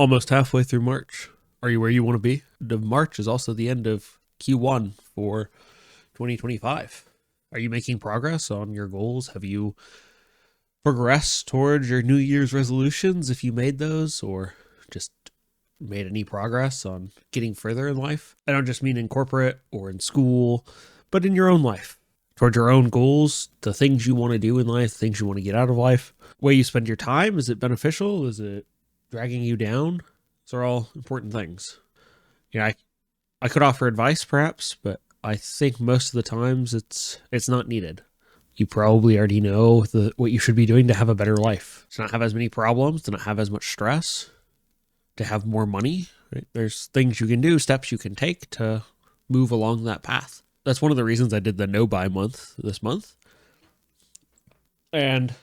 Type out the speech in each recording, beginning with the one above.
Almost halfway through March. Are you where you want to be? March is also the end of Q1 for 2025. Are you making progress on your goals? Have you progressed towards your New Year's resolutions if you made those, or just made any progress on getting further in life? I don't just mean in corporate or in school, but in your own life, towards your own goals, the things you want to do in life, things you want to get out of life, way you spend your time. Is it beneficial? Is it dragging you down? Those are all important things. I could offer advice perhaps, but I think most of the times it's not needed. You probably already know what you should be doing to have a better life, to not have as many problems, to not have as much stress, to have more money. Right? There's things you can do, steps you can take to move along that path. That's one of the reasons I did the no buy month this month. And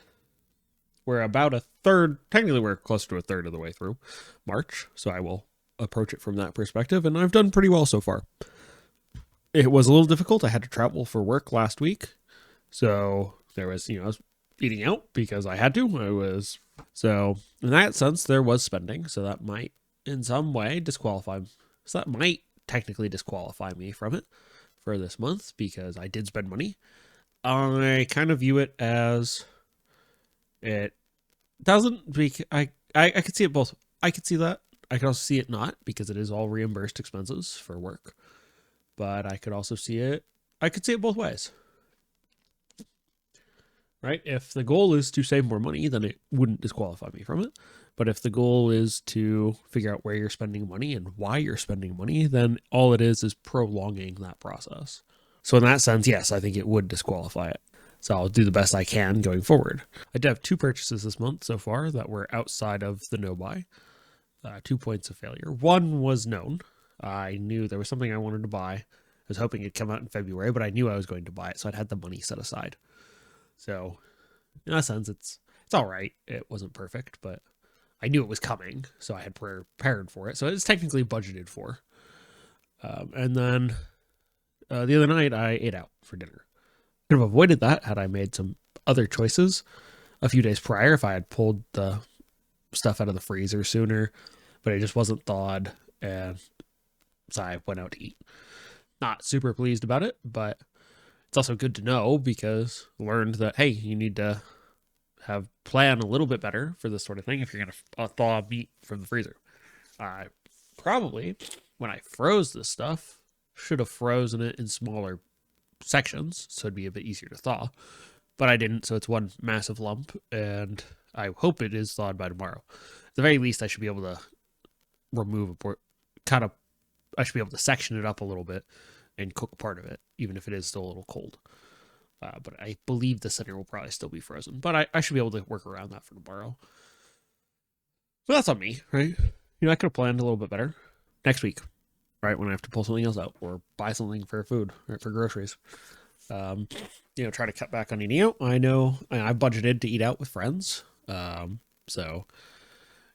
we're about a third, technically we're close to a third of the way through March, so I will approach it from that perspective, and I've done pretty well so far. It was a little difficult. I had to travel for work last week, so there was, I was eating out because I had to. So in that sense, there was spending, so that might in some way that might technically disqualify me from it for this month because I did spend money. I kind of view it as it doesn't be, I could see it both. I could see that. I could also see it not because it is all reimbursed expenses for work. But I could also see it. I could see it both ways. Right? If the goal is to save more money, then it wouldn't disqualify me from it. But if the goal is to figure out where you're spending money and why you're spending money, then all it is prolonging that process. So in that sense, yes, I think it would disqualify it. So I'll do the best I can going forward. I did have 2 purchases this month so far that were outside of the no buy. 2 points of failure. One was known. I knew there was something I wanted to buy. I was hoping it'd come out in February, but I knew I was going to buy it, so I'd had the money set aside. So in that sense, it's all right. It wasn't perfect, but I knew it was coming, so I had prepared for it. So it's technically budgeted for. And then the other night, I ate out for dinner. Could have avoided that had I made some other choices a few days prior if I had pulled the stuff out of the freezer sooner, but it just wasn't thawed, and so I went out to eat. Not super pleased about it, but it's also good to know because I learned that, hey, you need to plan a little bit better for this sort of thing if you're going to thaw meat from the freezer. I probably, when I froze this stuff, should have frozen it in smaller sections so it'd be a bit easier to thaw, but I didn't, so it's one massive lump, and I hope it is thawed by tomorrow. At the very least, I should be able to remove I should be able to section it up a little bit and cook part of it, even if it is still a little cold. But I believe the center will probably still be frozen, but I should be able to work around that for tomorrow. So that's on me, right? I could have planned a little bit better next week, right? When I have to pull something else out or buy something for food or for groceries. Try to cut back on eating out. I know I budgeted to eat out with friends. So,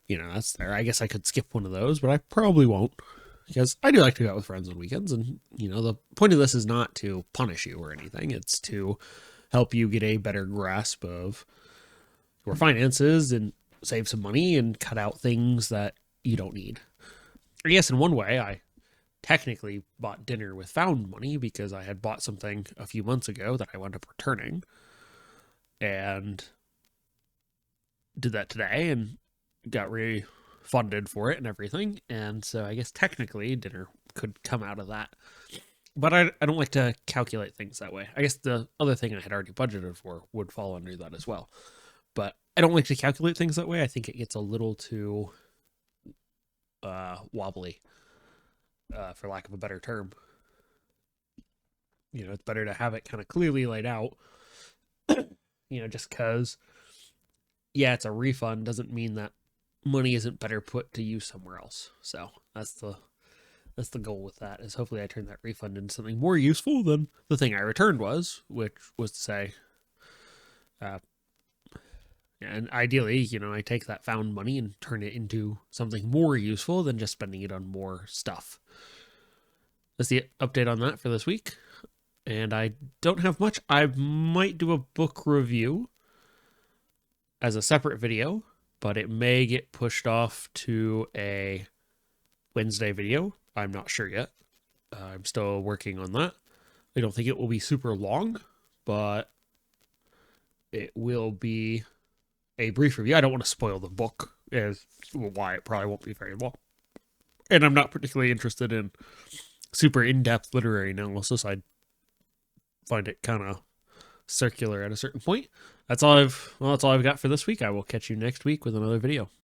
that's there. I guess I could skip one of those, but I probably won't because I do like to go out with friends on weekends. And, the point of this is not to punish you or anything. It's to help you get a better grasp of your finances and save some money and cut out things that you don't need. I guess in one way, I technically bought dinner with found money because I had bought something a few months ago that I wound up returning and did that today and got refunded for it and everything. And so I guess technically dinner could come out of that. But I don't like to calculate things that way. I guess the other thing I had already budgeted for would fall under that as well. But I don't like to calculate things that way. I think it gets a little too wobbly, for lack of a better term. It's better to have it kind of clearly laid out. Just because, yeah, it's a refund doesn't mean that money isn't better put to use somewhere else. So that's the goal with that, is hopefully I turn that refund into something more useful than the thing I returned was, which was to say, and ideally, I take that found money and turn it into something more useful than just spending it on more stuff. That's the update on that for this week. And I don't have much. I might do a book review as a separate video, but it may get pushed off to a Wednesday video. I'm not sure yet. I'm still working on that. I don't think it will be super long, but it will be a brief review. I don't want to spoil the book, as why it probably won't be very long. And I'm not particularly interested in super in-depth literary analysis. I find it kind of circular at a certain point. That's all I've got for this week. I will catch you next week with another video.